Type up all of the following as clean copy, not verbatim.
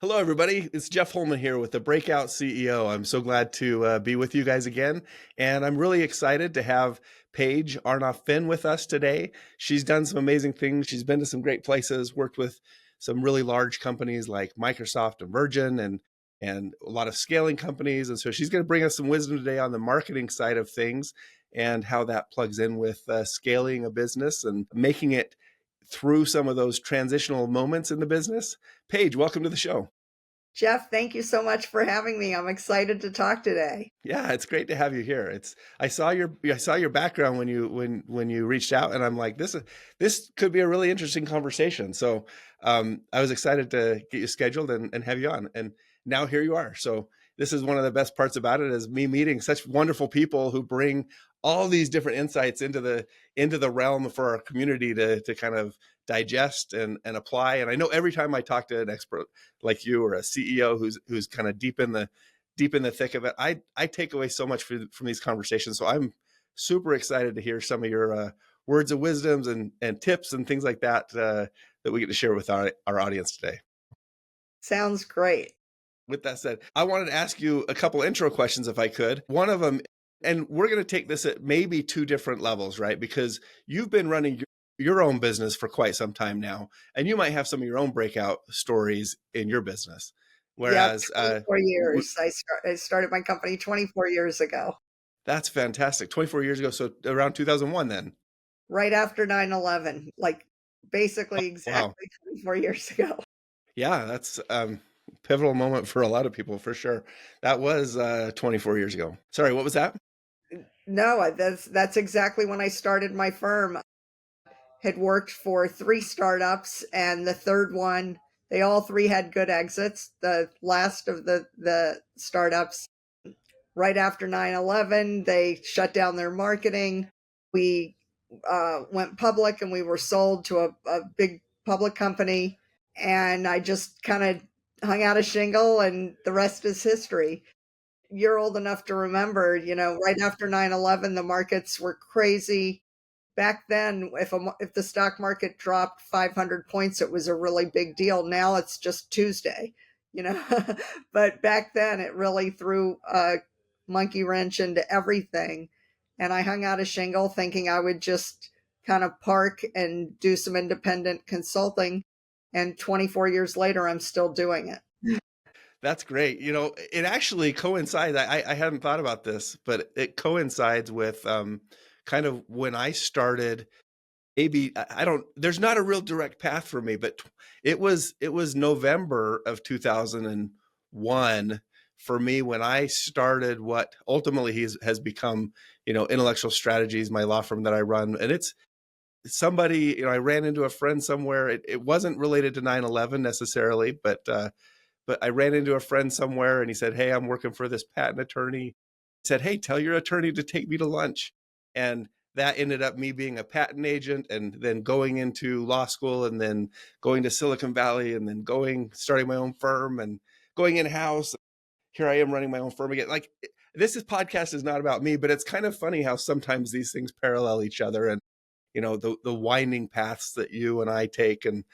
Hello, everybody. It's Jeff Holman here with the Breakout CEO. I'm so glad to be with you guys again. And I'm really excited to have Paige Arnof-Fenn with us today. She's done some amazing things. She's been to some great places, worked with some really large companies like Microsoft and Virgin and a lot of scaling companies. And so she's going to bring us some wisdom today on the marketing side of things and how that plugs in with scaling a business and making it through some of those transitional moments in the business. Paige, welcome to the show. Jeff, thank you so much for having me. I'm excited to talk today. Yeah, it's great to have you here. I saw your background when you reached out, and I'm like, this could be a really interesting conversation. So I was excited to get you scheduled and have you on. And now here you are. So this is one of the best parts about it is me meeting such wonderful people who bring all these different insights into the realm for our community to kind of digest and apply. And I know every time I talk to an expert like you or a CEO who's kind of deep in the thick of it, I take away so much from these conversations. So I'm super excited to hear some of your words of wisdoms and tips and things like that that we get to share with our audience today. Sounds great. With that said, I wanted to ask you a couple intro questions if I could. One of them, and we're going to take this at maybe two different levels, right? Because you've been running your own business for quite some time now, and you might have some of your own breakout stories in your business. Yep, Whereas 24 years. I started my company 24 years ago, that's fantastic. 24 years ago, so around 2001 then. right after 9/11, like Oh, basically wow. exactly 24 years ago. Yeah, that's pivotal moment for a lot of people for sure. That was 24 years ago. Sorry, what was that? No, that's exactly when I started my firm. Had worked for three startups, and the third one, they all three had good exits. The last of the startups, right after 9/11, they shut down their marketing. We went public and we were sold to a big public company. And I just kind of hung out a shingle, and the rest is history. You're old enough to remember, right after 9/11, the markets were crazy. Back then, if the stock market dropped 500 points, it was a really big deal. Now it's just Tuesday, you know. But back then, it really threw a monkey wrench into everything. And I hung out a shingle thinking I would just kind of park and do some independent consulting. And 24 years later, I'm still doing it. That's great. It actually coincides. I hadn't thought about this, but it coincides with kind of when I started. Maybe I don't. There's not a real direct path for me, but it was November of 2001 for me when I started what ultimately has become intellectual strategies, my law firm that I run, and it's somebody. I ran into a friend somewhere. It wasn't related to 9/11 necessarily, but I ran into a friend somewhere and he said, "Hey, I'm working for this patent attorney." He said, "Hey, tell your attorney to take me to lunch." And that ended up me being a patent agent and then going into law school and then going to Silicon Valley and then starting my own firm and going in house. Here I am running my own firm again. Like podcast is not about me, but it's kind of funny how sometimes these things parallel each other and the winding paths that you and I take. And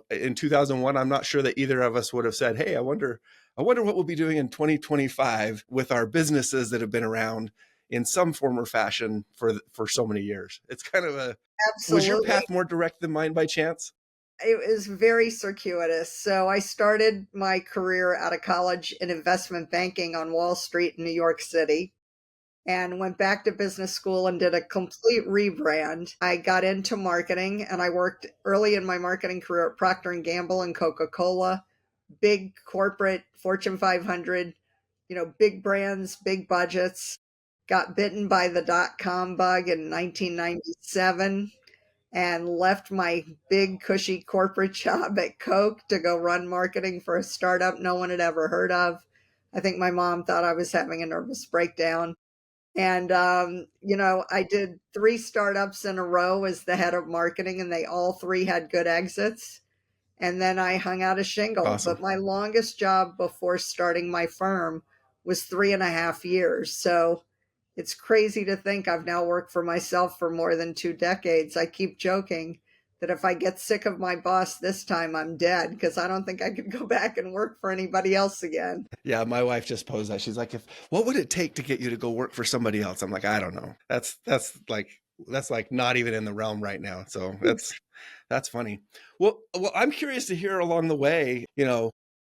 in 2001, I'm not sure that either of us would have said, "Hey, I wonder what we'll be doing in 2025 with our businesses that have been around in some form or fashion for so many years." It's kind of was your Absolutely. path more direct than mine by chance? It was very circuitous. So I started my career out of college in investment banking on Wall Street in New York City, and went back to business school and did a complete rebrand. I got into marketing, and I worked early in my marketing career at Procter and Gamble and Coca-Cola, big corporate Fortune 500, big brands, big budgets. Got bitten by the dot-com bug in 1997 and left my big cushy corporate job at Coke to go run marketing for a startup no one had ever heard of. I think my mom thought I was having a nervous breakdown. And, I did three startups in a row as the head of marketing, and they all three had good exits. And then I hung out a shingle. Awesome. But my longest job before starting my firm was 3.5 years. So it's crazy to think I've now worked for myself for more than 2 decades. I keep joking that if I get sick of my boss this time, I'm dead, because I don't think I could go back and work for anybody else again. Yeah, my wife just posed that. She's like, "If what would it take to get you to go work for somebody else?" I'm like, "I don't know. That's like not even in the realm right now." So that's funny. Well, I'm curious to hear along the way,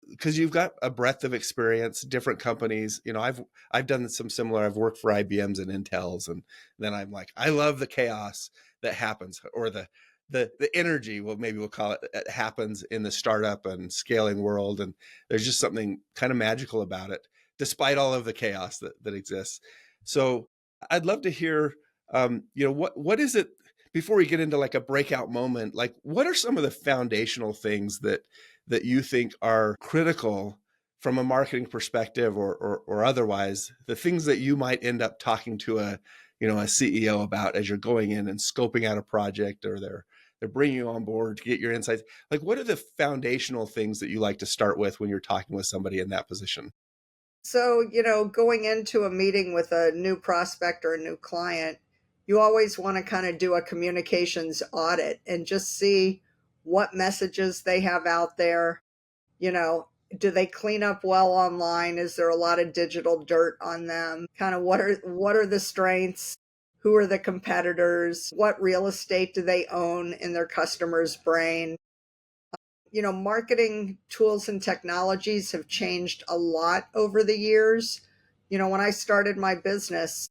because you've got a breadth of experience, different companies. I've done some similar. I've worked for IBMs and Intels, and then I'm like, I love the chaos that happens, or the energy, well, maybe we'll call it happens in the startup and scaling world, and there's just something kind of magical about it, despite all of the chaos that exists. So I'd love to hear, what is it, before we get into like a breakout moment, like what are some of the foundational things that you think are critical from a marketing perspective, or otherwise, the things that you might end up talking to a CEO about as you're going in and scoping out a project, or they're bringing you on board to get your insights. Like, what are the foundational things that you like to start with when you're talking with somebody in that position? So, going into a meeting with a new prospect or a new client, you always want to kind of do a communications audit and just see what messages they have out there. You know, do they clean up well online? Is there a lot of digital dirt on them? Kind of what are the strengths? Who are the competitors? What real estate do they own in their customer's brain? Marketing tools and technologies have changed a lot over the years. When I started my business,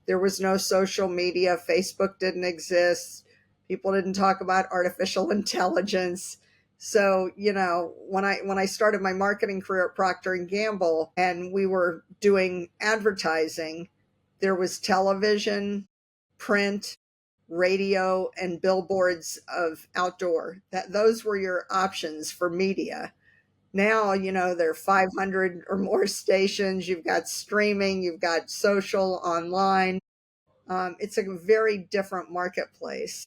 there was no social media. Facebook didn't exist. People didn't talk about artificial intelligence. So, when I started my marketing career at Procter and Gamble and we were doing advertising, there was television, print, radio, and billboards of outdoor. Those were your options for media. Now, there are 500 or more stations. You've got streaming, you've got social, online. It's a very different marketplace.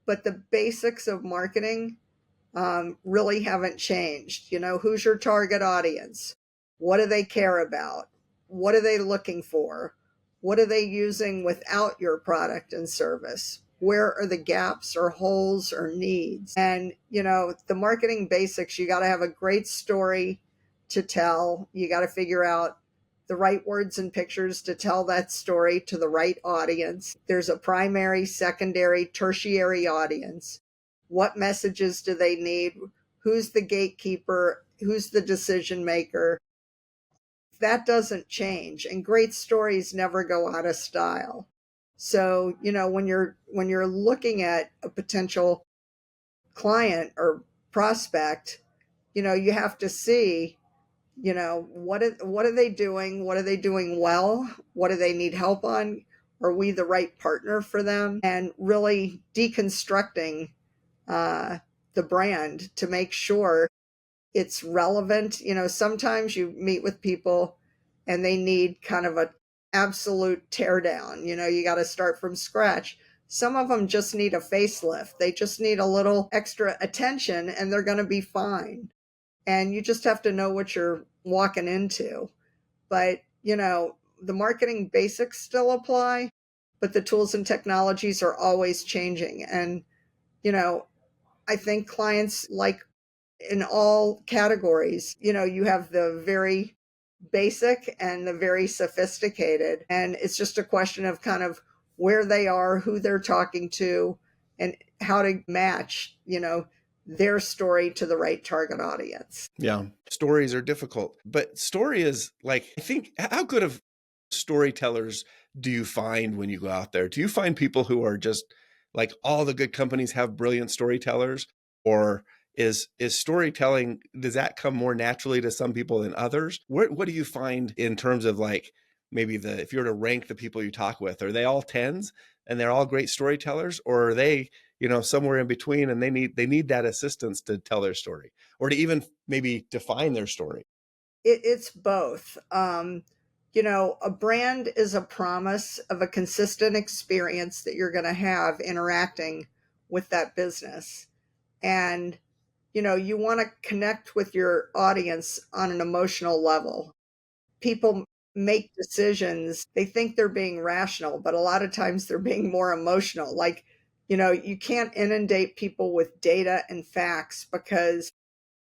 But the basics of marketing really haven't changed. Who's your target audience? What do they care about? What are they looking for? What are they using without your product and service? Where are the gaps or holes or needs? And, the marketing basics, you got to have a great story to tell. You got to figure out the right words and pictures to tell that story to the right audience. There's a primary, secondary, tertiary audience. What messages do they need? Who's the gatekeeper? Who's the decision maker? That doesn't change, and great stories never go out of style. So, when you're looking at a potential client or prospect, you have to see, what are they doing? What are they doing well? What do they need help on? Are we the right partner for them? And really deconstructing the brand to make sure it's relevant. Sometimes you meet with people and they need kind of a absolute teardown. You got to start from scratch. Some of them just need a facelift. They just need a little extra attention and they're going to be fine. And you just have to know what you're walking into. But, the marketing basics still apply, but the tools and technologies are always changing. And, I think clients, like in all categories, you have the very basic and the very sophisticated. And it's just a question of kind of where they are, who they're talking to, and how to match, their story to the right target audience. Yeah, stories are difficult, but story is like, I think, how good of storytellers do you find when you go out there? Do you find people who are just like, all the good companies have brilliant storytellers, or is storytelling, does that come more naturally to some people than others? What do you find in terms of like, maybe if you were to rank the people you talk with, are they all tens and they're all great storytellers, or are they, somewhere in between, and they need that assistance to tell their story, or to even maybe define their story? It's both. A brand is a promise of a consistent experience that you're going to have interacting with that business. And, you want to connect with your audience on an emotional level. People make decisions, they think they're being rational, but a lot of times they're being more emotional. Like, You can't inundate people with data and facts because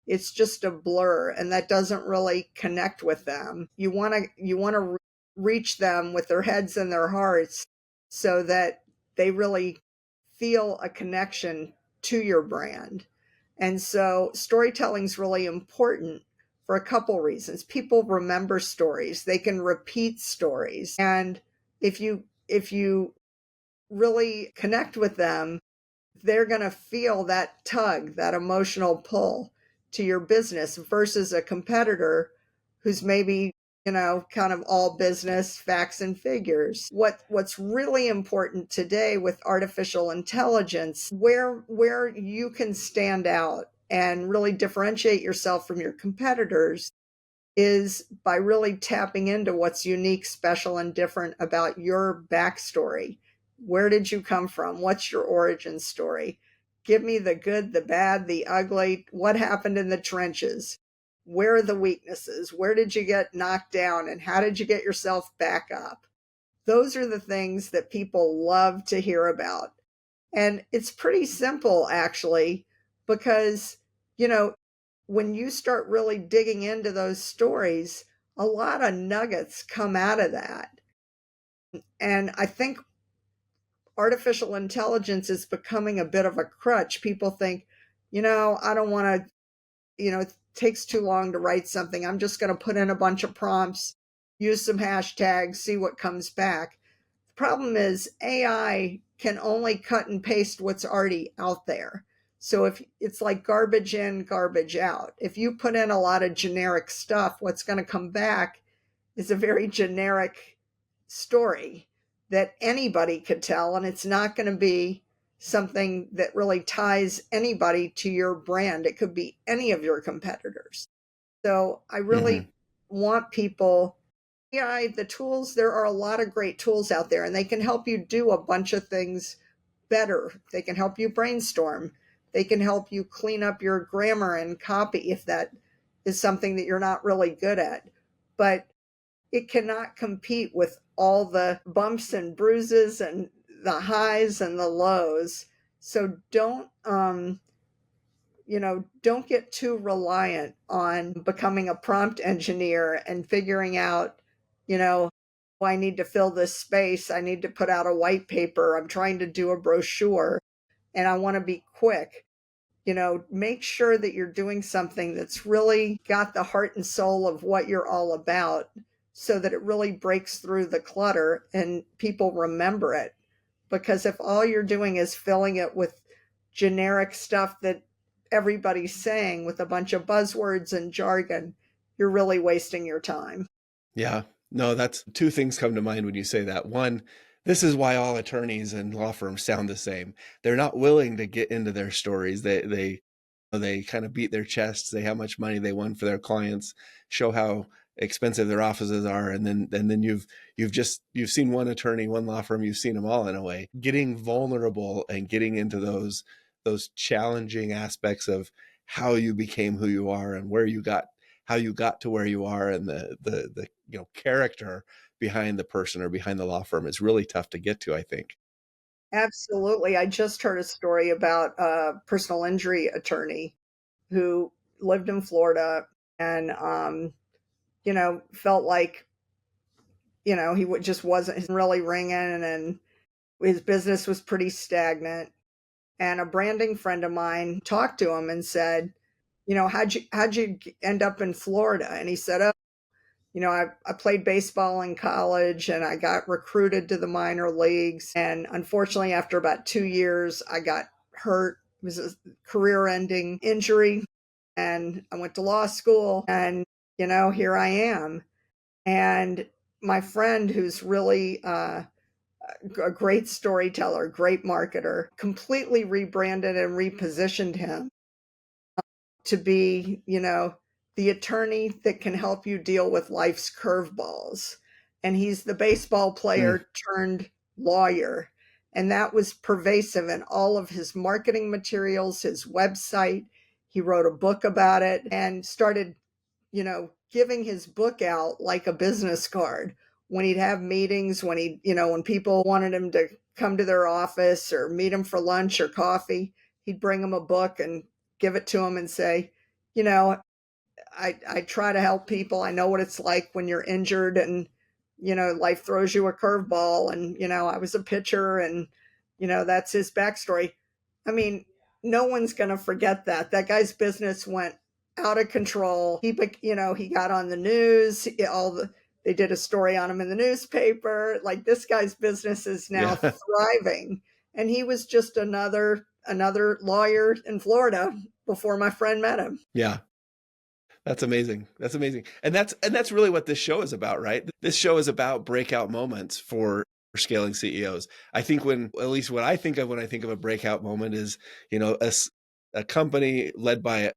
it's just a blur and that doesn't really connect with them. You want to reach them with their heads and their hearts so that they really feel a connection to your brand. And so storytelling is really important for a couple reasons. People remember stories, they can repeat stories. And if you really connect with them, they're going to feel that tug, that emotional pull to your business versus a competitor who's maybe, kind of all business, facts and figures. What's really important today with artificial intelligence, where you can stand out and really differentiate yourself from your competitors is by really tapping into what's unique, special, and different about your backstory. Where did you come from? What's your origin story? Give me the good, the bad, the ugly. What happened in the trenches? Where are the weaknesses? Where did you get knocked down? And how did you get yourself back up? Those are the things that people love to hear about. And it's pretty simple, actually, because, you know, when you start really digging into those stories, a lot of nuggets come out of that. And I think artificial intelligence is becoming a bit of a crutch. People think, I don't want to, it takes too long to write something. I'm just going to put in a bunch of prompts, use some hashtags, see what comes back. The problem is AI can only cut and paste what's already out there. So if it's like garbage in, garbage out. If you put in a lot of generic stuff, what's going to come back is a very generic story that anybody could tell, and it's not going to be something that really ties anybody to your brand. It could be any of your competitors. So I Hmm. really want people, AI, the tools, there are a lot of great tools out there, and they can help you do a bunch of things better. They can help you brainstorm. They can help you clean up your grammar and copy if that is something that you're not really good at. But it cannot compete with all the bumps and bruises and the highs and the lows. So don't get too reliant on becoming a prompt engineer and figuring out, you know, "Oh, I need to fill this space. I need to put out a white paper. I'm trying to do a brochure and I want to be quick." Make sure that you're doing something that's really got the heart and soul of what you're all about so that it really breaks through the clutter and people remember it. Because if all you're doing is filling it with generic stuff that everybody's saying with a bunch of buzzwords and jargon, you're really wasting your time. Yeah. No, that's two things come to mind when you say that. One, this is why all attorneys and law firms sound the same. They're not willing to get into their stories. They kind of beat their chests, say how much money they won for their clients, show how expensive their offices are, and then you've seen one attorney, one law firm, you've seen them all in a way. Getting vulnerable and getting into those challenging aspects of how you became who you are and where you got how you got to where you are and the character behind the person or behind the law firm is really tough to get to, I think. Absolutely. I just heard a story about a personal injury attorney who lived in Florida and felt like he just wasn't really ringing, and his business was pretty stagnant. And a branding friend of mine talked to him and said, how'd you end up in Florida? And he said, oh, I played baseball in college and I got recruited to the minor leagues. And unfortunately, after about 2 years, I got hurt. It was a career ending injury. And I went to law school and, here I am. And my friend, who's really a great storyteller, great marketer, completely rebranded and repositioned him to be, the attorney that can help you deal with life's curveballs. And he's the baseball Hmm. player turned lawyer. And that was pervasive in all of his marketing materials, his website. He wrote a book about it and started, giving his book out like a business card. when he'd have meetings, when when people wanted him to come to their office or meet him for lunch or coffee, he'd bring them a book and give it to them and say, you know, I try to help people. I know what it's like when you're injured and, life throws you a curveball. And, I was a pitcher and, that's his backstory. I mean, no one's going to forget that. That guy's business went out of control. He got on the news. They did a story on him in the newspaper. Like, this guy's business is now Yeah. thriving. And he was just another lawyer in Florida before my friend met him. Yeah. That's amazing. That's amazing. And that's really what this show is about, right? This show is about breakout moments for scaling CEOs. I think at least what I think of when I think of a breakout moment is, a company led by a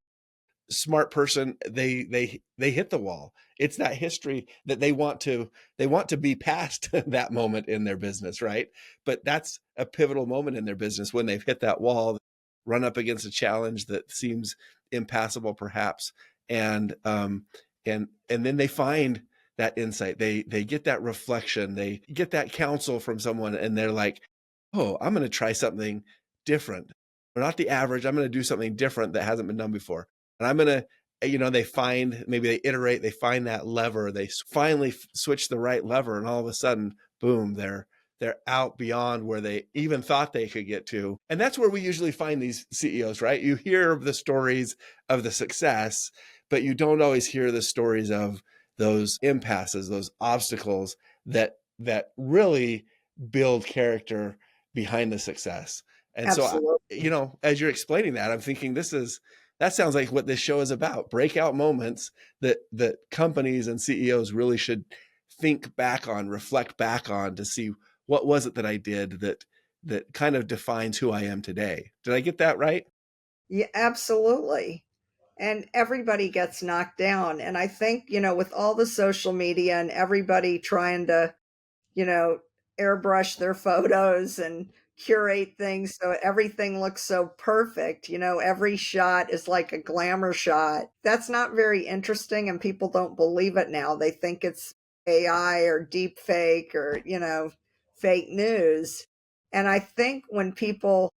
smart person, they hit the wall. It's that history that they want to be past that moment in their business, right? But that's a pivotal moment in their business when they've hit that wall, run up against a challenge that seems impassable perhaps, and then they find that insight. They get that reflection, they get that counsel from someone, and they're like, oh, I'm going to try something different. Or not the average. I'm going to do something different that hasn't been done before. And I'm going to, maybe they iterate, they find that lever, they finally switch the right lever, and all of a sudden, boom, they're out beyond where they even thought they could get to. And that's where we usually find these CEOs, right? You hear the stories of the success, but you don't always hear the stories of those impasses, those obstacles that really build character behind the success. And so, Absolutely. as you're explaining that, I'm thinking that sounds like what this show is about. Breakout moments that companies and CEOs really should think back on, reflect back on, to see what was it that I did that kind of defines who I am today. Did I get that right? Yeah, absolutely. And everybody gets knocked down. And I think, with all the social media and everybody trying to, you know, airbrush their photos and curate things so everything looks so perfect, every shot is like a glamour shot. That's not very interesting, and people don't believe it now. They think it's AI or deep fake or, fake news. And I think when people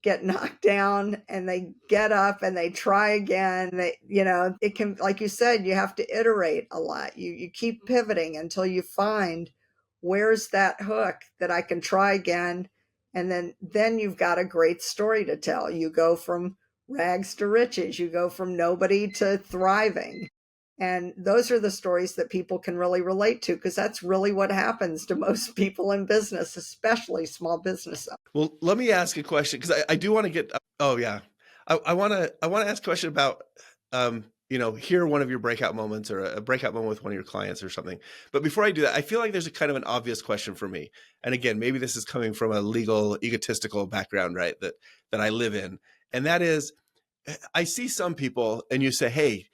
get knocked down and they get up and they try again, it can, like you said, you have to iterate a lot. You keep pivoting until you find where's that hook that I can try again. And then you've got a great story to tell. You go from rags to riches, you go from nobody to thriving. And those are the stories that people can really relate to, because that's really what happens to most people in business, especially small business. Well, let me ask a question, because I do want to get. Oh yeah, I want to ask a question about hear one of your breakout moments, or a breakout moment with one of your clients or something. But before I do that, I feel like there's a kind of an obvious question for me. And again, maybe this is coming from a legal, egotistical background, right? That I live in, and that is, I see some people, and you say, hey,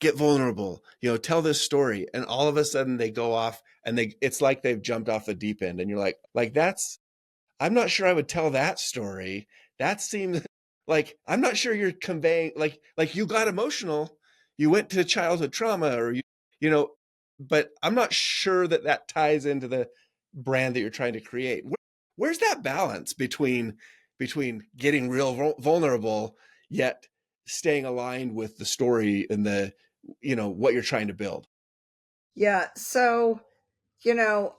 get vulnerable, tell this story, and all of a sudden they go off, and it's like they've jumped off the deep end, and you're like that's. I'm not sure I would tell that story. That seems like, I'm not sure you're conveying, like you got emotional, you went to childhood trauma, or you know, but I'm not sure that ties into the brand that you're trying to create. Where's that balance between getting real vulnerable, yet staying aligned with the story and what you're trying to build? Yeah. So, you know,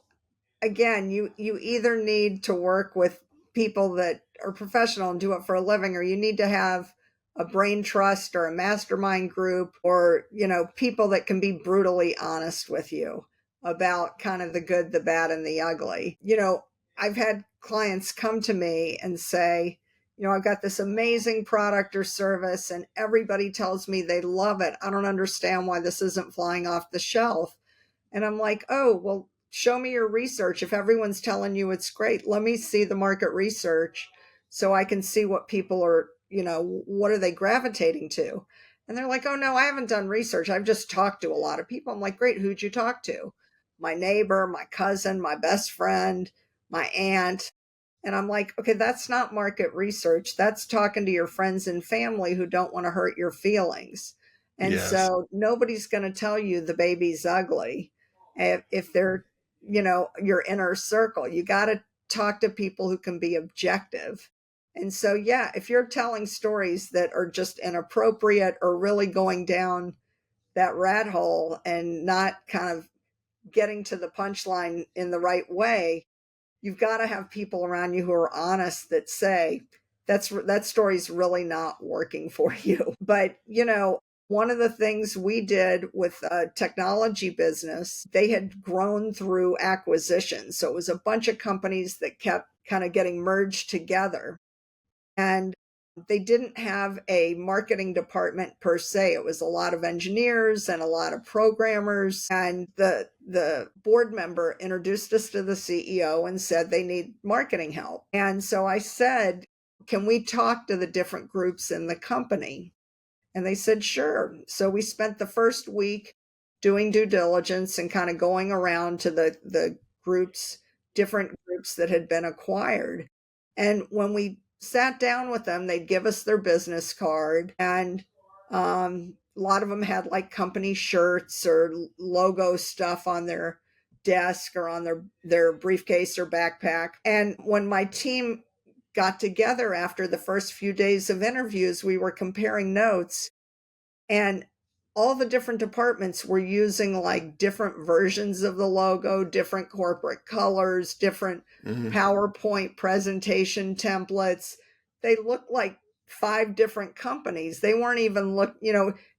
again, you either need to work with people that are professional and do it for a living, or you need to have a brain trust or a mastermind group, or people that can be brutally honest with you about kind of the good, the bad, and the ugly. I've had clients come to me and say, I've got this amazing product or service and everybody tells me they love it. I don't understand why this isn't flying off the shelf. And I'm like, oh, well, show me your research. If everyone's telling you it's great, let me see the market research so I can see what people are, what are they gravitating to? And they're like, oh, no, I haven't done research. I've just talked to a lot of people. I'm like, great. Who'd you talk to? My neighbor, my cousin, my best friend, my aunt. And I'm like, okay, that's not market research. That's talking to your friends and family who don't want to hurt your feelings. And Yes. so nobody's going to tell you the baby's ugly if they're your inner circle. You got to talk to people who can be objective. And so, yeah, if you're telling stories that are just inappropriate or really going down that rat hole and not kind of getting to the punchline in the right way, you've got to have people around you who are honest that say that story's really not working for you. But one of the things we did with a technology business, they had grown through acquisition, so it was a bunch of companies that kept kind of getting merged together, and they didn't have a marketing department per se. It was a lot of engineers and a lot of programmers. And the board member introduced us to the CEO and said they need marketing help. And so I said, can we talk to the different groups in the company? And they said, sure. So we spent the first week doing due diligence and kind of going around to the groups, different groups that had been acquired. And when we sat down with them, they'd give us their business card. And a lot of them had like company shirts or logo stuff on their desk or on their briefcase or backpack. And when my team got together after the first few days of interviews, we were comparing notes, and all the different departments were using like different versions of the logo, different corporate colors, different Hmm. PowerPoint presentation templates. They looked like 5 different companies. They weren't even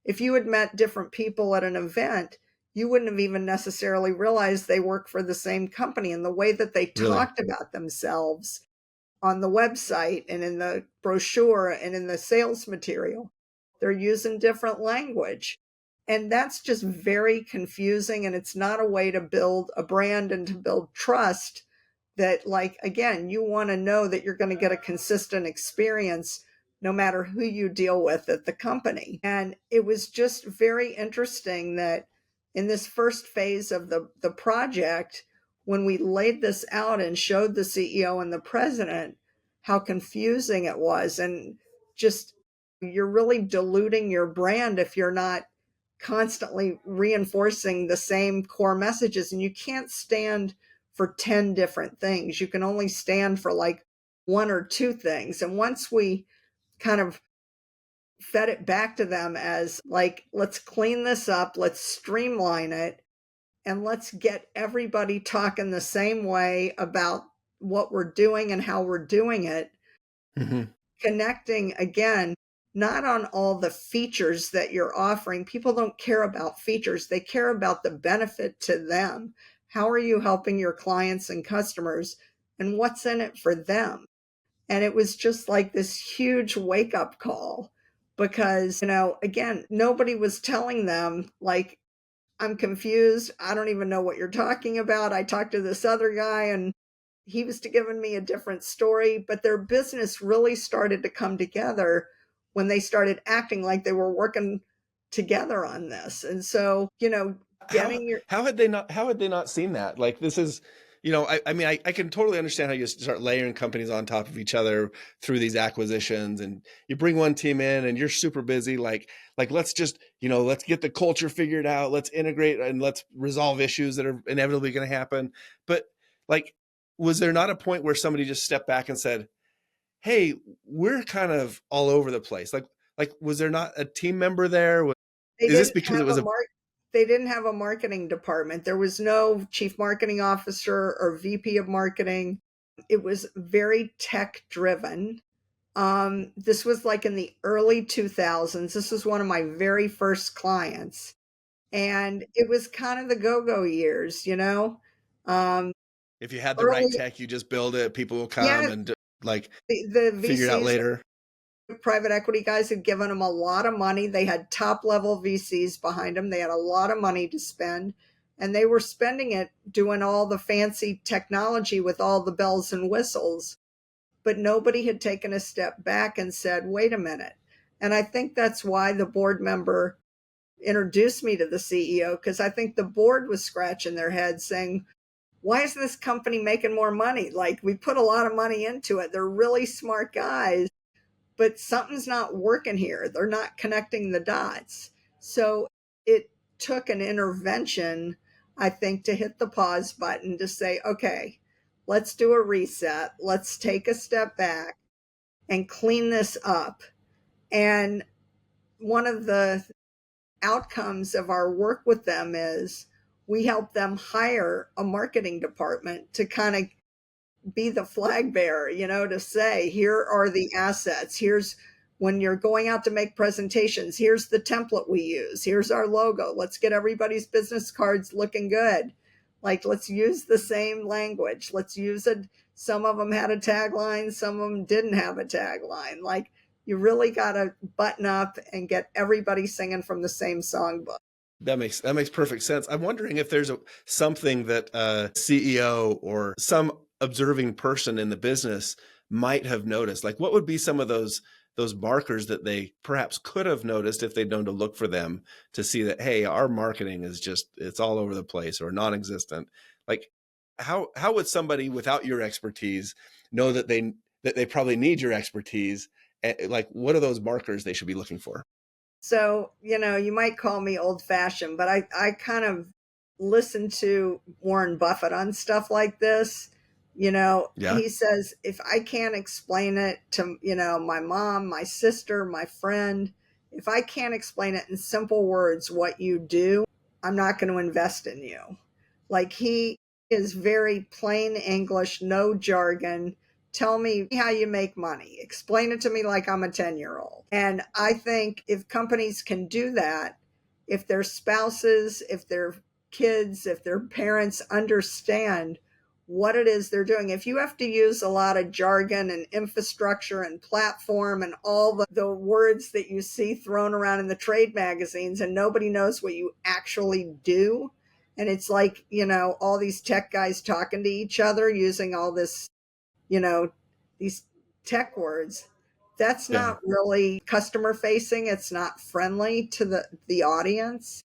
if you had met different people at an event, you wouldn't have even necessarily realized they work for the same company. And the way that they Really? talked about themselves on the website and in the brochure and in the sales material, they're using different language. And that's just very confusing. And it's not a way to build a brand and to build trust that, like, again, you want to know that you're going to get a consistent experience no matter who you deal with at the company. And it was just very interesting that in this first phase of the project, when we laid this out and showed the CEO and the president how confusing it was, and just you're really diluting your brand if you're not constantly reinforcing the same core messages, and you can't stand for 10 different things. You can only stand for like 1 or 2 things. And once we kind of fed it back to them as like, let's clean this up, let's streamline it, and let's get everybody talking the same way about what we're doing and how we're doing it, Hmm. connecting again, not on all the features that you're offering. People don't care about features, they care about the benefit to them. How are you helping your clients and customers, and what's in it for them? And it was just like this huge wake up call because, again, nobody was telling them, like, I'm confused. I don't even know what you're talking about. I talked to this other guy and he was giving me a different story, but their business really started to come together when they started acting like they were working together on this. And so, how getting your, how had they not seen that? Like, this is, I mean, I can totally understand how you start layering companies on top of each other through these acquisitions, and you bring one team in and you're super busy, like let's just, let's get the culture figured out, let's integrate and let's resolve issues that are inevitably going to happen. But like, was there not a point where somebody just stepped back and said, hey, we're kind of all over the place? Like, was there not a team member there? they Is this didn't because have it was a a mark they didn't have a marketing department. There was no chief marketing officer or VP of marketing. It was very tech driven. This was like in the early 2000s. This was one of my very first clients. And it was kind of the go-go years, Um, if you had the right early, tech, you just build it, people will come yeah, and like the figure it out VCs, later. private equity guys had given them a lot of money. They had top level VCs behind them. They had a lot of money to spend, and they were spending it doing all the fancy technology with all the bells and whistles. But nobody had taken a step back and said, wait a minute. And I think that's why the board member introduced me to the CEO, because I think the board was scratching their head saying, why is this company making more money? Like, we put a lot of money into it. They're really smart guys, but something's not working here. They're not connecting the dots. So it took an intervention I think, to hit the pause button to say, okay, let's do a reset. Let's take a step back and clean this up. And one of the outcomes of our work with them is we help them hire a marketing department to kind of be the flag bearer, to say, here are the assets. Here's when you're going out to make presentations, here's the template we use. Here's our logo. Let's get everybody's business cards looking good. Like, let's use the same language. Let's use it. Some of them had a tagline, some of them didn't have a tagline. Like, you really got to button up and get everybody singing from the same songbook. That makes perfect sense. I'm wondering if there's something that a CEO or some observing person in the business might have noticed. Like, what would be some of those markers that they perhaps could have noticed if they'd known to look for them to see that, hey, our marketing is just, it's all over the place or non-existent. Like, how would somebody without your expertise know that they probably need your expertise? Like, what are those markers they should be looking for? So, you might call me old fashioned, but I kind of listen to Warren Buffett on stuff like this. Yeah. He says, if I can't explain it to, my mom, my sister, my friend, if I can't explain it in simple words, what you do, I'm not going to invest in you. Like, he is very plain English, no jargon. Tell me how you make money. Explain it to me like I'm a 10-year-old. And I think if companies can do that, if their spouses, if their kids, if their parents understand what it is they're doing, if you have to use a lot of jargon and infrastructure and platform and all the words that you see thrown around in the trade magazines and nobody knows what you actually do, and it's like, all these tech guys talking to each other using all this, these tech words, that's Yeah. not really customer facing. It's not friendly to the audience.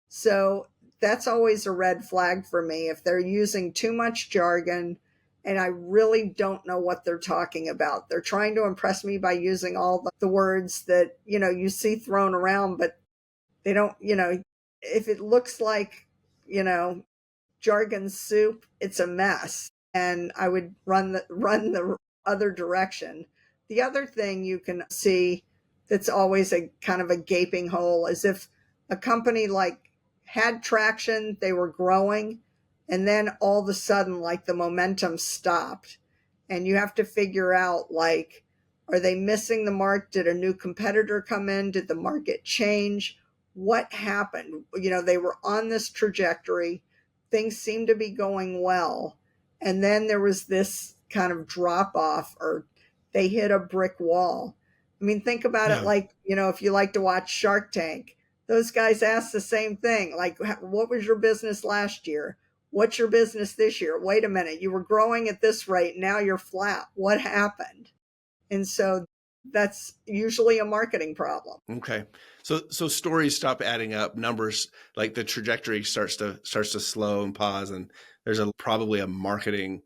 So that's always a red flag for me if they're using too much jargon and I really don't know what they're talking about. They're trying to impress me by using all the words that, you see thrown around, but they don't, if it looks like, you know, jargon soup, it's a mess. And I would run the other direction. The other thing you can see that's always a kind of a gaping hole is if a company like had traction, they were growing, and then all of a sudden like the momentum stopped. And you have to figure out, like, are they missing the mark? Did a new competitor come in? Did the market change? What happened? They were on this trajectory, things seemed to be going well. And then there was this kind of drop off, or they hit a brick wall. I mean, think about it Yeah. like, if you like to watch Shark Tank, those guys ask the same thing. Like, what was your business last year? What's your business this year? Wait a minute, you were growing at this rate. Now you're flat. What happened? And so that's usually a marketing problem. Okay. So stories stop adding up, numbers, like the trajectory starts to slow and pause, and there's probably a marketing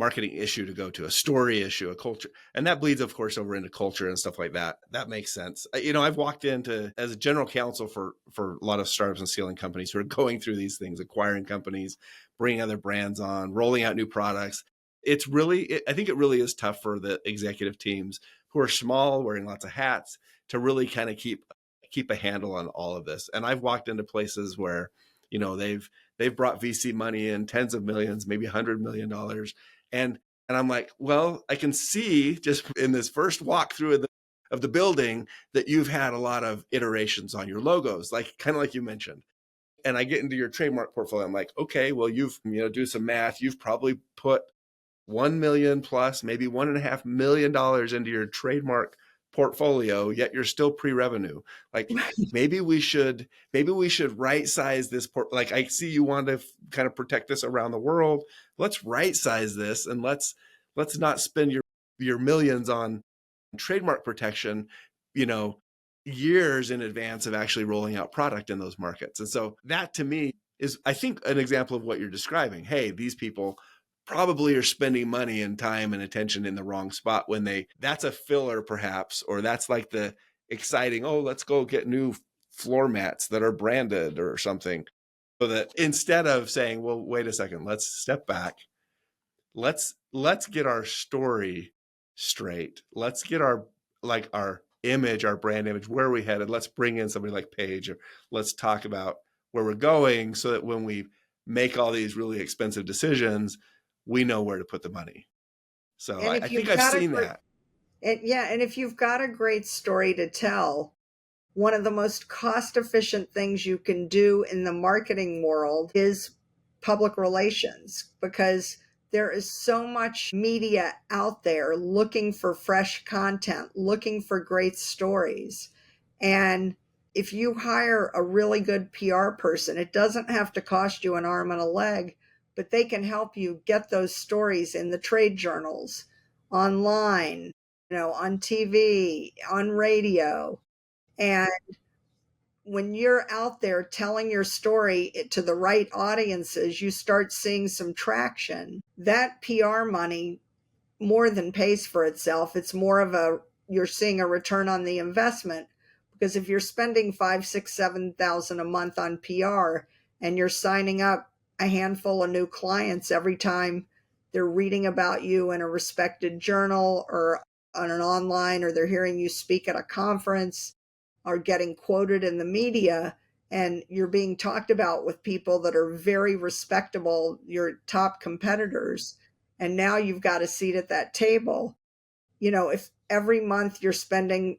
issue to go to, a story issue, a culture. And that bleeds, of course, over into culture and stuff like that. That makes sense. I've walked into as a general counsel for a lot of startups and scaling companies who are going through these things, acquiring companies, bringing other brands on, rolling out new products. I think it really is tough for the executive teams who are small, wearing lots of hats, to really kind of keep a handle on all of this. And I've walked into places where, they've brought VC money in tens of millions, maybe $100 million, and I'm like, well, I can see just in this first walk through of the building that you've had a lot of iterations on your logos, like kind of like you mentioned. And I get into your trademark portfolio. I'm like, okay, well, you've do some math. You've probably put 1 million plus, maybe $1.5 million into your trademark portfolio, yet you're still pre-revenue. Like, maybe we should right size this like, I see you want to kind of protect this around the world. Let's right size this, and let's not spend your millions on trademark protection, you know, years in advance of actually rolling out product in those markets. And so that to me is, I think, an example of what you're describing. Hey, these people probably are spending money and time and attention in the wrong spot when that's a filler perhaps, or that's like the exciting, oh, let's go get new floor mats that are branded or something. So that instead of saying, well, wait a second, let's step back. Let's get our story straight. Let's get our image, our brand image, where are we headed? Let's bring in somebody like Paige, or let's talk about where we're going, so that when we make all these really expensive decisions, we know where to put the money. So And I if think you've I've got a seen great, that. and if you've got a great story to tell, one of the most cost efficient things you can do in the marketing world is public relations, because there is so much media out there looking for fresh content, looking for great stories. And if you hire a really good PR person, it doesn't have to cost you an arm and a leg, but they can help you get those stories in the trade journals, online, on TV, on radio. And when you're out there telling your story to the right audiences, you start seeing some traction. That PR money more than pays for itself. It's more of you're seeing a return on the investment, because if you're spending 5, 6, 7,000 a month on PR and you're signing up a handful of new clients every time they're reading about you in a respected journal or on an online, or they're hearing you speak at a conference, are getting quoted in the media, and you're being talked about with people that are very respectable, your top competitors, and now you've got a seat at that table. If every month you're spending,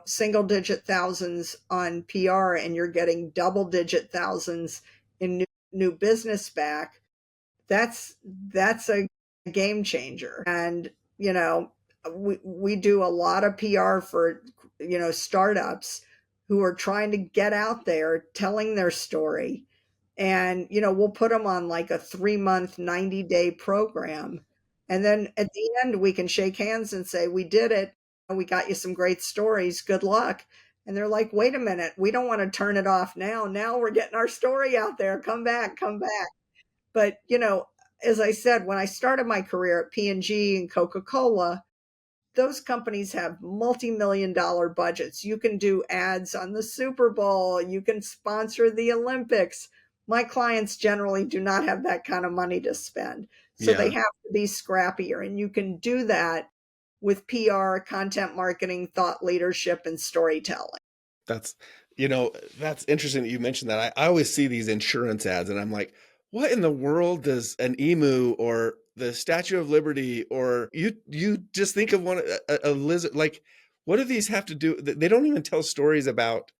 single digit thousands on PR and you're getting double digit thousands in new business back, that's a game changer. And we do a lot of PR for startups who are trying to get out there telling their story. And we'll put them on like a 3-month 90-day program, and then at the end we can shake hands and say, we did it, we got you some great stories, good luck. And they're like, wait a minute, we don't want to turn it off now we're getting our story out there, come back, come back. But as I said, when I started my career at P&G and Coca-Cola, those companies have multi-million dollar budgets. You can do ads on the Super Bowl, you can sponsor the Olympics. My clients generally do not have that kind of money to spend. So they Yeah. have to be scrappier. And you can do that with PR, content marketing, thought leadership, and storytelling. That's, you know, that's interesting that you mentioned that. I always see these insurance ads and I'm like, what in the world does an emu or the Statue of Liberty, or you just think of a lizard, like, what do these have to do? They don't even tell stories about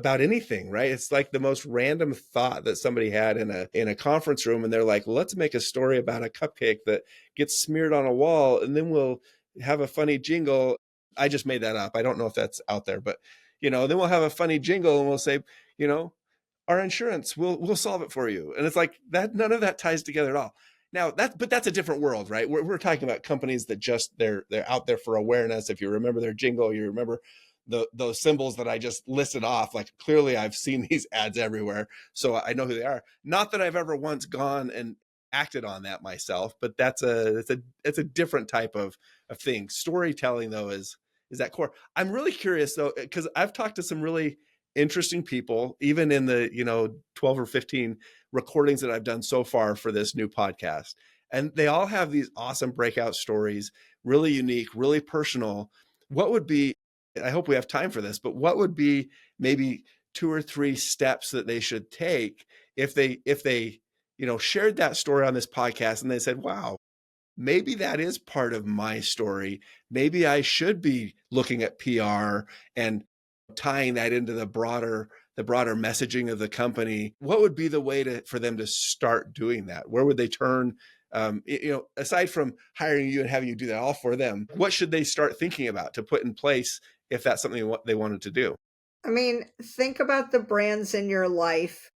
anything, right? It's like the most random thought that somebody had in a conference room, and they're like, let's make a story about a cupcake that gets smeared on a wall, and then we'll have a funny jingle. I just made that up. I don't know if that's out there, but then we'll have a funny jingle and we'll say, you know, our insurance, we'll solve it for you. And it's like that, none of that ties together at all. Now that's a different world, right? We're talking about companies that just they're out there for awareness. If you remember their jingle, you remember those symbols that I just listed off. Like, clearly I've seen these ads everywhere, so I know who they are. Not that I've ever once gone and acted on that myself, but it's a different type of thing. Storytelling, though, is that core. I'm really curious though, because I've talked to some really interesting people, even in the 12 or 15 recordings that I've done so far for this new podcast, and they all have these awesome breakout stories, really unique, really personal. What would be, I hope we have time for this, but what would be maybe 2 or 3 steps that they should take if they shared that story on this podcast and they said, wow, maybe that is part of my story. Maybe I should be looking at PR and tying that into the broader messaging of the company. What would be the way for them to start doing that? Where would they turn? Aside from hiring you and having you do that all for them, what should they start thinking about to put in place if that's something they wanted to do? I mean, think about the brands in your life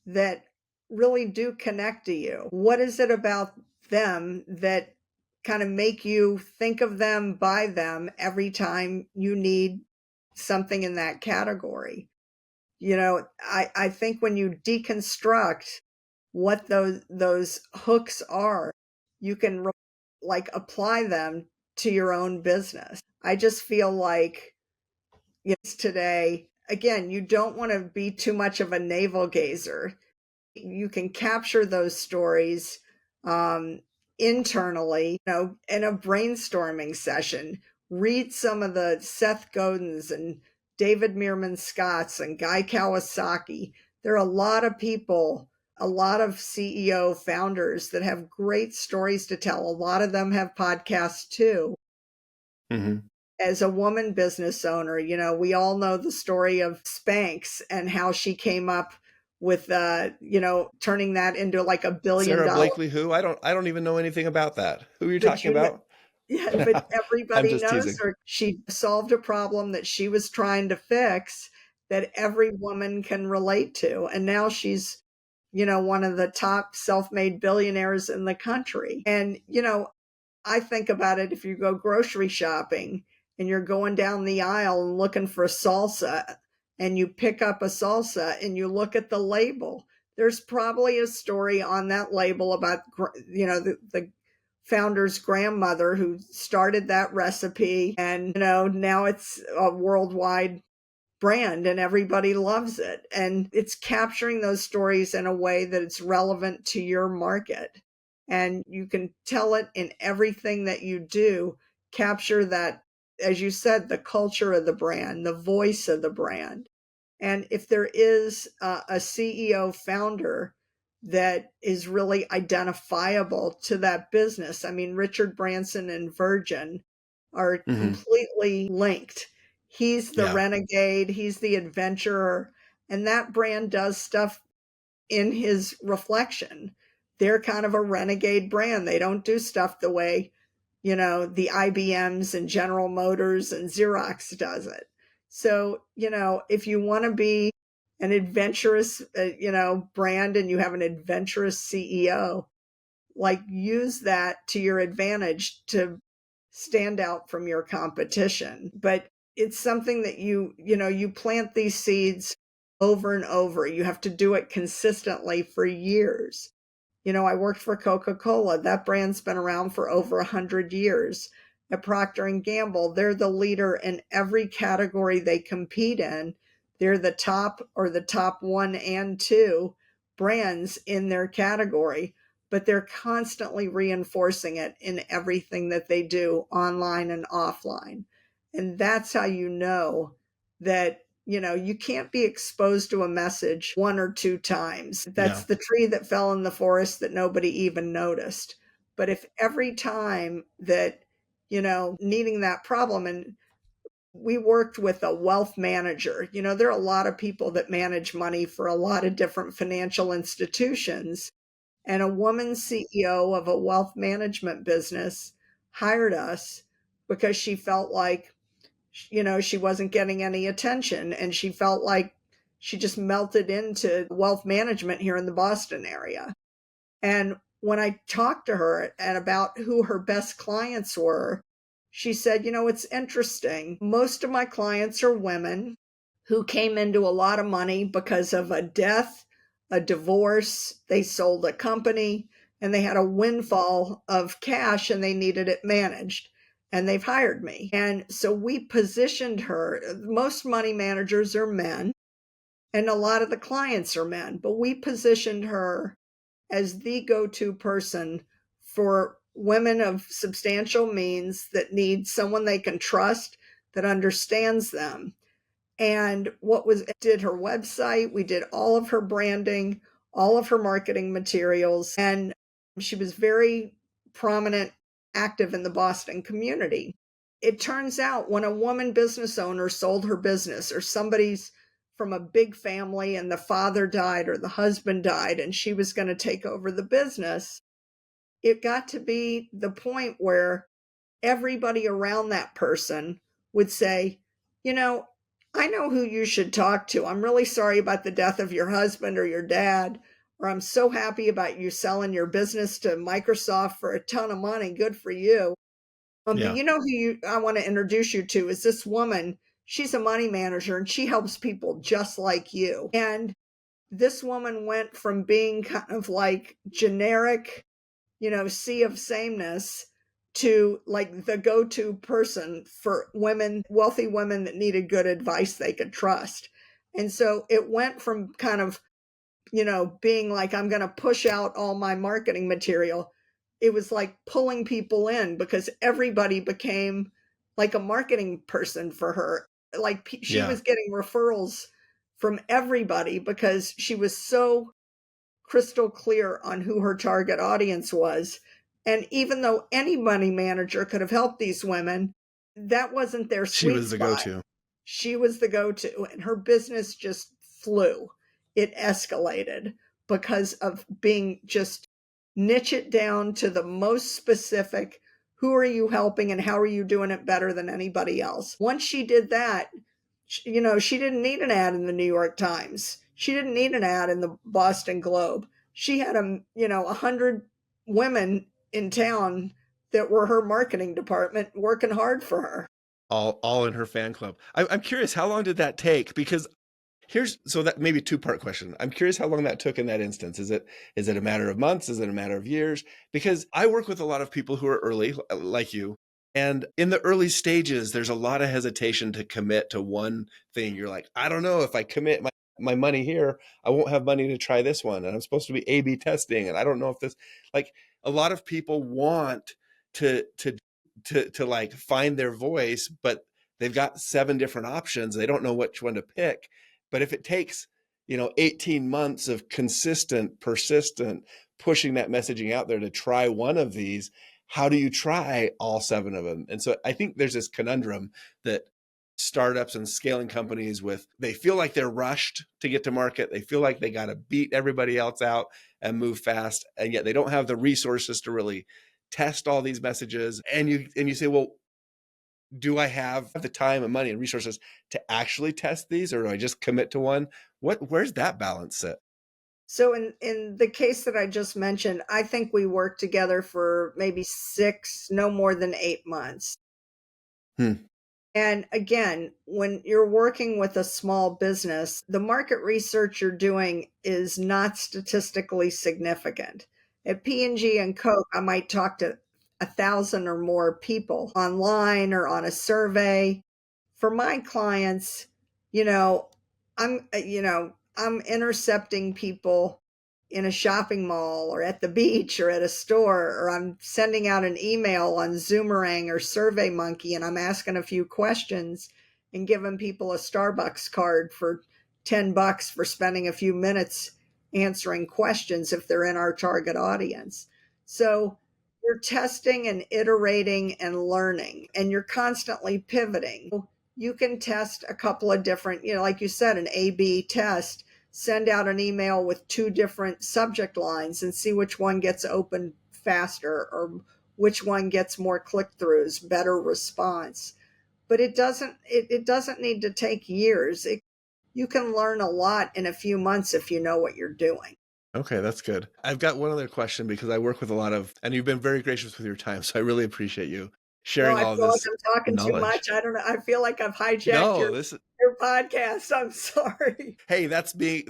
that really do connect to you. What is it about them that kind of make you think of them, buy them every time you need something in that category? I think when you deconstruct what those hooks are, you can like apply them to your own business. I just feel like, yes, today, again, you don't want to be too much of a navel gazer. You can capture those stories internally, in a brainstorming session. Read some of the Seth Godins and David Meerman Scotts and Guy Kawasaki. There are a lot of people, a lot of CEO founders that have great stories to tell. A lot of them have podcasts too. Mm-hmm. As a woman business owner, we all know the story of Spanx and how she came up with, turning that into like $1 billion. Sarah Blakely, who I don't even know anything about that. Who are you But talking about? yeah, but I'm everybody just knows teasing. her. She solved a problem that she was trying to fix that every woman can relate to. And now she's, one of the top self-made billionaires in the country. And, I think about it, if you go grocery shopping and you're going down the aisle and looking for salsa, and you pick up a salsa and you look at the label, there's probably a story on that label about, the founder's grandmother who started that recipe. And, now it's a worldwide brand and everybody loves it. And it's capturing those stories in a way that it's relevant to your market. And you can tell it in everything that you do, capture that, as you said, the culture of the brand, the voice of the brand. And if there is a CEO founder that is really identifiable to that business, I mean, Richard Branson and Virgin are Mm-hmm. completely linked. He's the Yeah. renegade, he's the adventurer, and that brand does stuff in his reflection. They're kind of a renegade brand. They don't do stuff the way, the IBMs and General Motors and Xerox does it. So, if you want to be an adventurous, brand, and you have an adventurous CEO, like, use that to your advantage to stand out from your competition. But it's something that you plant these seeds over and over. You have to do it consistently for years. I worked for Coca-Cola. That brand's been around for over 100 years. At Procter and Gamble, they're the leader in every category they compete in. They're the top, or the top one and two brands in their category, but they're constantly reinforcing it in everything that they do, online and offline. And that's how you know that you can't be exposed to a message one or two times. That's Yeah. the tree that fell in the forest that nobody even noticed. But if every time that, needing that problem, and we worked with a wealth manager, there are a lot of people that manage money for a lot of different financial institutions. And a woman CEO of a wealth management business hired us because she felt like, she wasn't getting any attention, and she felt like she just melted into wealth management here in the Boston area. And when I talked to her and about who her best clients were, she said, it's interesting. Most of my clients are women who came into a lot of money because of a death, a divorce, they sold a company, and they had a windfall of cash and they needed it managed. And they've hired me. And so we positioned her. Most money managers are men, and a lot of the clients are men, but we positioned her as the go-to person for women of substantial means that need someone they can trust, that understands them. And did her website, we did all of her branding, all of her marketing materials, and she was very prominent, active in the Boston community. It turns out when a woman business owner sold her business, or somebody's from a big family and the father died or the husband died and she was going to take over the business, it got to be the point where everybody around that person would say, I know who you should talk to. I'm really sorry about the death of your husband or your dad, or I'm so happy about you selling your business to Microsoft for a ton of money. Good for you. But Yeah. I want to introduce you to is this woman. She's a money manager and she helps people just like you. And this woman went from being kind of like generic, sea of sameness, to like the go-to person for women, wealthy women that needed good advice they could trust. And so it went from kind of being like, I'm going to push out all my marketing material. It was like pulling people in because everybody became like a marketing person for her. Like she Yeah. was getting referrals from everybody because she was so crystal clear on who her target audience was. And even though any money manager could have helped these women, that wasn't their She sweet was the spot. go-to. She was the go to, and her business just flew. It escalated because of being just niche it down to the most specific. Who are you helping and how are you doing it better than anybody else? Once she did that, she didn't need an ad in the New York Times. She didn't need an ad in the Boston Globe. She had 100 women in town that were her marketing department working hard for her. All in her fan club. I'm curious, how long did that take? Because so that maybe two-part question. I'm curious how long that took in that instance. Is it a matter of months? Is it a matter of years? Because I work with a lot of people who are early, like you. And in the early stages, there's a lot of hesitation to commit to one thing. You're like, I don't know if I commit my money here, I won't have money to try this one. And I'm supposed to be A/B testing. And I don't know if this, like, a lot of people want to to to like find their voice, but they've got 7 different options. They don't know which one to pick. But if it takes, 18 months of consistent, persistent pushing that messaging out there to try one of these, how do you try all 7 of them? And so I think there's this conundrum that startups and scaling companies they feel like they're rushed to get to market. They feel like they got to beat everybody else out and move fast. And yet they don't have the resources to really test all these messages. And you say, well, do I have the time and money and resources to actually test these, or do I just commit to one? Where's that balance sit? So in the case that I just mentioned, I think we worked together for maybe 6, no more than 8 months. Hmm. And again, when you're working with a small business, the market research you're doing is not statistically significant. At P&G and Coke, I might talk to 1,000 or more people online or on a survey. For my clients, you know, I'm intercepting people in a shopping mall or at the beach or at a store, or I'm sending out an email on Zoomerang or SurveyMonkey and I'm asking a few questions and giving people a Starbucks card for $10 for spending a few minutes answering questions if they're in our target audience. So you're testing and iterating and learning, and you're constantly pivoting. You can test a couple of different, like you said, an A B test, send out an email with 2 different subject lines and see which one gets opened faster or which one gets more click-throughs, better response. But it doesn't need to take years. You can learn a lot in a few months if you know what you're doing. Okay, that's good. I've got one other question because I work with a lot and you've been very gracious with your time, so I really appreciate you No, sharing I all feel like this I'm talking too knowledge. much. I don't know. I feel like I've hijacked No, your this your podcast. I'm sorry. hey, that's being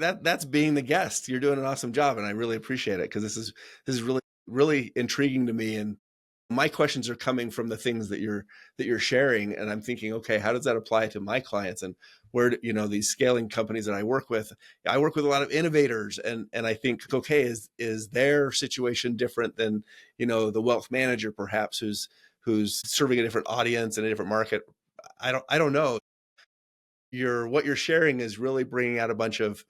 the guest. You're doing an awesome job, and I really appreciate it because this is really really intriguing to me. And my questions are coming from the things that you're sharing, and I'm thinking, okay, how does that apply to my clients? And where these scaling companies that I work with a lot of innovators, and I think, okay, is their situation different than the wealth manager perhaps who's serving a different audience in a different market? I don't know. What you're sharing is really bringing out a bunch of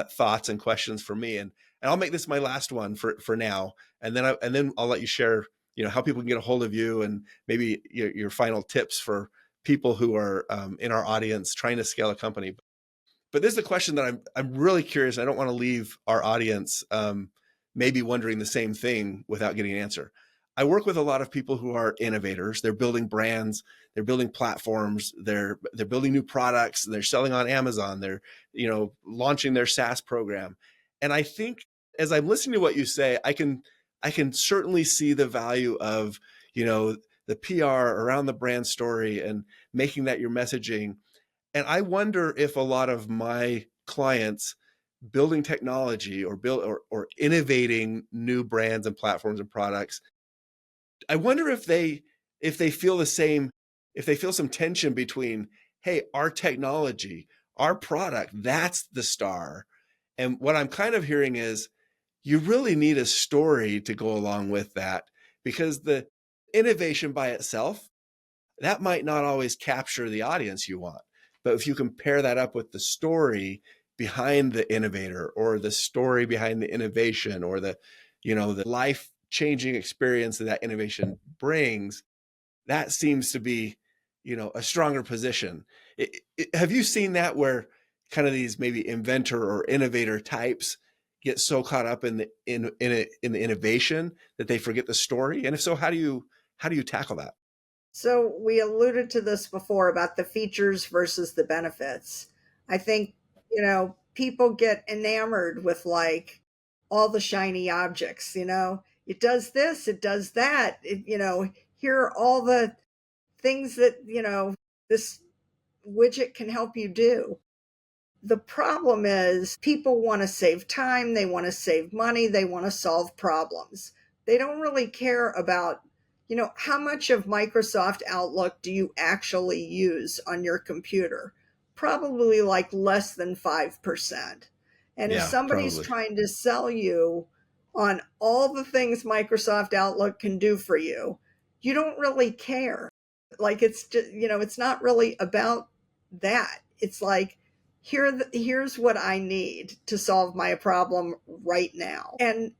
thoughts and questions for me, and I'll make this my last one for now, and then I'll let you share how people can get a hold of you, and maybe your final tips for people who are in our audience trying to scale a company. But this is a question that I'm really curious. I don't want to leave our audience maybe wondering the same thing without getting an answer. I work with a lot of people who are innovators. They're building brands, they're building platforms, they're building new products, they're selling on Amazon, they're launching their SaaS program. And I think as I'm listening to what you say, I can certainly see the value of the PR around the brand story and making that your messaging. And I wonder if a lot of my clients building technology or innovating new brands and platforms and products, I wonder if they feel the same, if they feel some tension between, hey, our technology, our product, that's the star. And what I'm kind of hearing is you really need a story to go along with that, because the innovation by itself, that might not always capture the audience you want. But if you can pair that up with the story behind the innovator, or the story behind the innovation, or the life-changing experience that that innovation brings, that seems to be, a stronger position. Have you seen that, where kind of these maybe inventor or innovator types get so caught up in the innovation that they forget the story? And if so, how do you tackle that? So we alluded to this before about the features versus the benefits. I think, people get enamored with like all the shiny objects, it does this, it does that, here are all the things that, this widget can help you do. The problem is people want to save time, they want to save money, they want to solve problems. They don't really care about, how much of Microsoft Outlook do you actually use on your computer? Probably like less than 5%. And if Yeah, somebody's probably. trying to sell you on all the things Microsoft Outlook can do for you, you don't really care. Like it's just, it's not really about that. It's like, here's what I need to solve my problem right now. And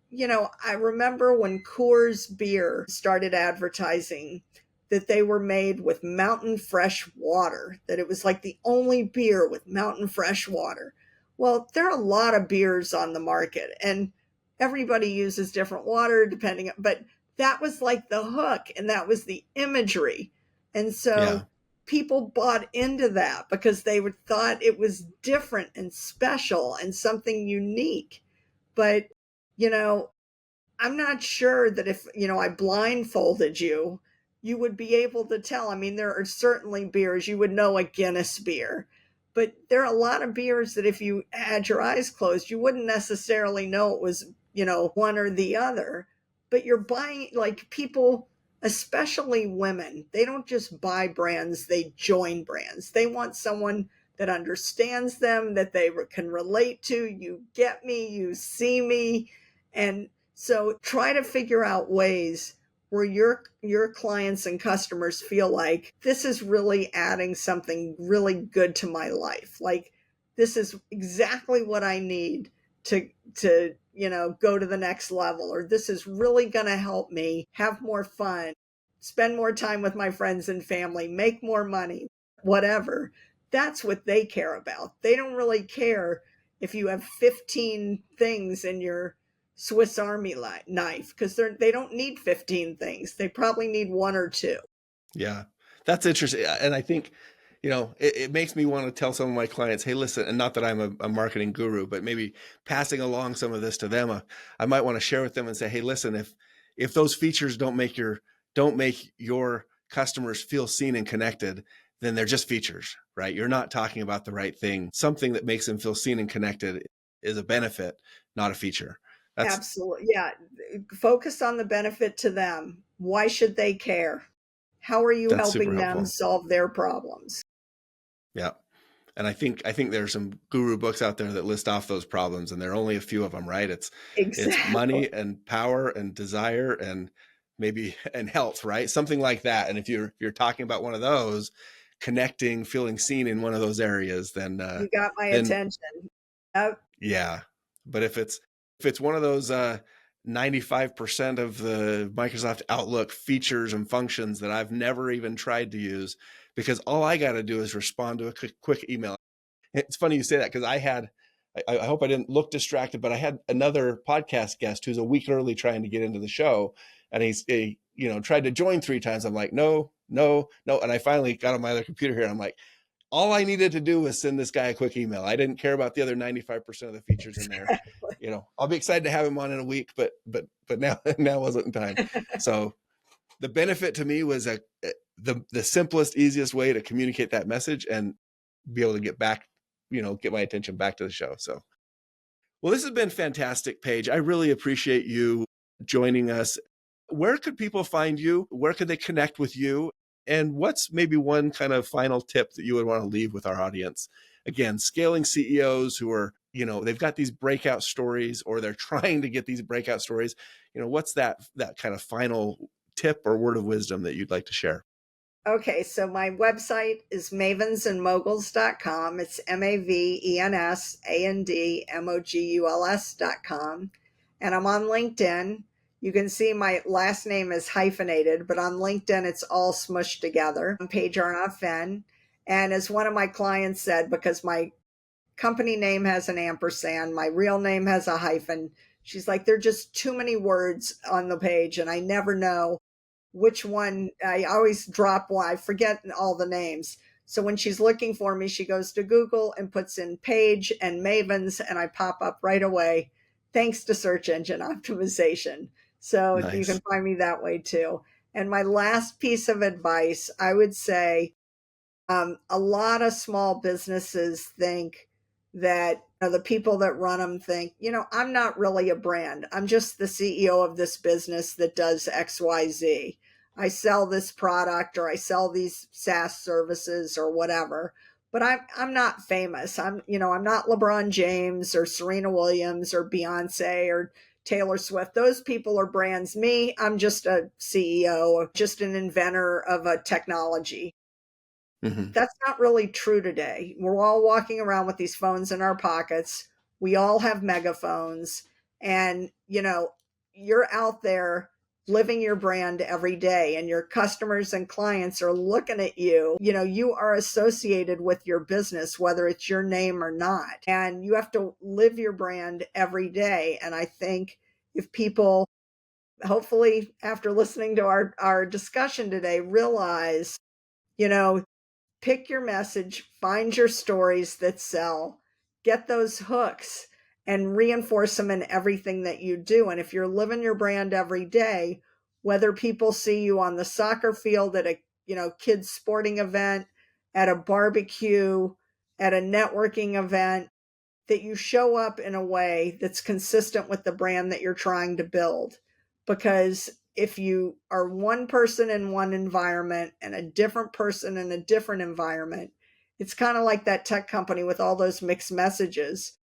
I remember when Coors Beer started advertising that they were made with mountain fresh water, that it was like the only beer with mountain fresh water. Well, there are a lot of beers on the market, and everybody uses different water but that was like the hook, and that was the imagery. And Yeah. so people bought into that because they would thought it was different and special and something unique. But, you know, I'm not sure that if, I blindfolded you, you would be able to tell. I mean, there are certainly beers, you would know a Guinness beer, but there are a lot of beers that if you had your eyes closed, you wouldn't necessarily know it was, one or the other. But you're buying, like, people, especially women, they don't just buy brands, they join brands. They want someone that understands them, that they can relate to. You get me, you see me. And so try to figure out ways where your clients and customers feel like this is really adding something really good to my life. Like this is exactly what I need to go to the next level, or this is really going to help me have more fun, spend more time with my friends and family, make more money, whatever. That's what they care about. They don't really care if you have 15 things in your Swiss Army knife, because they don't need 15 things. They probably need one or two. Yeah, that's interesting. And I think, it makes me want to tell some of my clients, hey, listen, and not that I'm a marketing guru, but maybe passing along some of this to them. I might want to share with them and say, hey, listen, if those features don't make your customers feel seen and connected, then they're just features, right? You're not talking about the right thing. Something that makes them feel seen and connected is a benefit, not a feature. That's Absolutely. Yeah. Focus on the benefit to them. Why should they care? How are you that's super helping them helpful. solve their problems? Yeah. And I think there's some guru books out there that list off those problems, and there are only a few of them, right? It's Exactly. money and power and desire and maybe and health, right? Something like that. And if you're talking about one of those, connecting, feeling seen in one of those areas, then You got my then attention. Yep. yeah. But if it's one of those 95% of the Microsoft Outlook features and functions that I've never even tried to use, because all I got to do is respond to a quick email. It's funny you say that, because I hope I didn't look distracted, but I had another podcast guest who's a week early trying to get into the show, and he tried to join 3 times. I'm like, no, no, no, and I finally got on my other computer here. And I'm like, all I needed to do was send this guy a quick email. I didn't care about the other 95% of the features in there. I'll be excited to have him on in a week, but now now wasn't time. So the benefit to me was the simplest, easiest way to communicate that message and be able to get back, get my attention back to the show. So, well, this has been fantastic, Paige. I really appreciate you joining us. Where could people find you? Where could they connect with you? And what's maybe one kind of final tip that you would want to leave with our audience? Again, scaling CEOs who are they've got these breakout stories, or they're trying to get these breakout stories. What's that kind of final tip or word of wisdom that you'd like to share? Okay, so my website is mavensandmoguls.com. It's mavensandmoguls.com. And I'm on LinkedIn. You can see my last name is hyphenated, but on LinkedIn it's all smushed together. I'm Paige Arnof-Fenn. And as one of my clients said, because my company name has an ampersand, my real name has a hyphen, she's like, there are just too many words on the page, and I never know which one. I always drop one. I forget all the names. So when she's looking for me, she goes to Google and puts in Paige and Mavens, and I pop up right away, thanks to search engine optimization. So you can Nice. find me that way too. And my last piece of advice, I would say, a lot of small businesses think that the people that run them think, I'm not really a brand. I'm just the CEO of this business that does XYZ. I sell this product, or I sell these SaaS services or whatever. But I'm not famous. I'm not LeBron James or Serena Williams or Beyonce or Taylor Swift. Those people are brands. Me, I'm just a CEO, just an inventor of a technology. Hmm. That's not really true today. We're all walking around with these phones in our pockets. We all have megaphones, and you're out there living your brand every day, and your customers and clients are looking at you. You are associated with your business, whether it's your name or not, and you have to live your brand every day. And I think if people, hopefully after listening to our discussion today, realize, you know pick your message, find your stories that sell, get those hooks, and reinforce them in everything that you do. And if you're living your brand every day, whether people see you on the soccer field, at a kids sporting event, at a barbecue, at a networking event, that you show up in a way that's consistent with the brand that you're trying to build. Because if you are one person in one environment and a different person in a different environment, it's kind of like that tech company with all those mixed messages.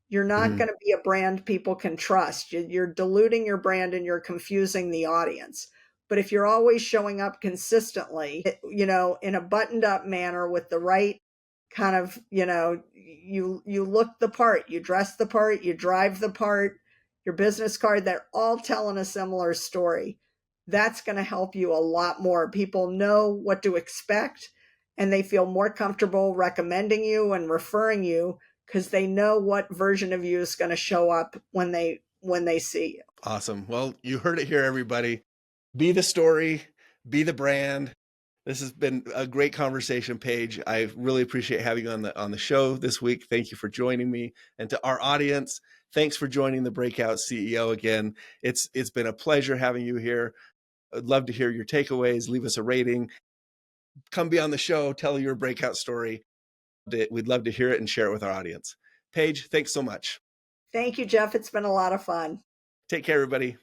You're not Hmm. going to be a brand people can trust. You're diluting your brand and you're confusing the audience. But if you're always showing up consistently, in a buttoned up manner with the right kind of, you look the part, you dress the part, you drive the part, your business card, they're all telling a similar story. That's going to help you a lot more. People know what to expect, and they feel more comfortable recommending you and referring you, because they know what version of you is going to show up when they see you. Awesome. Well, you heard it here, everybody. Be the story, be the brand. This has been a great conversation, Paige. I really appreciate having you on the show this week. Thank you for joining me. And to our audience, thanks for joining the Breakout CEO again. It's been a pleasure having you here. I'd love to hear your takeaways. Leave us a rating. Come be on the show, tell your breakout story. We'd love to hear it and share it with our audience. Paige, thanks so much. Thank you, Jeff. It's been a lot of fun. Take care, everybody.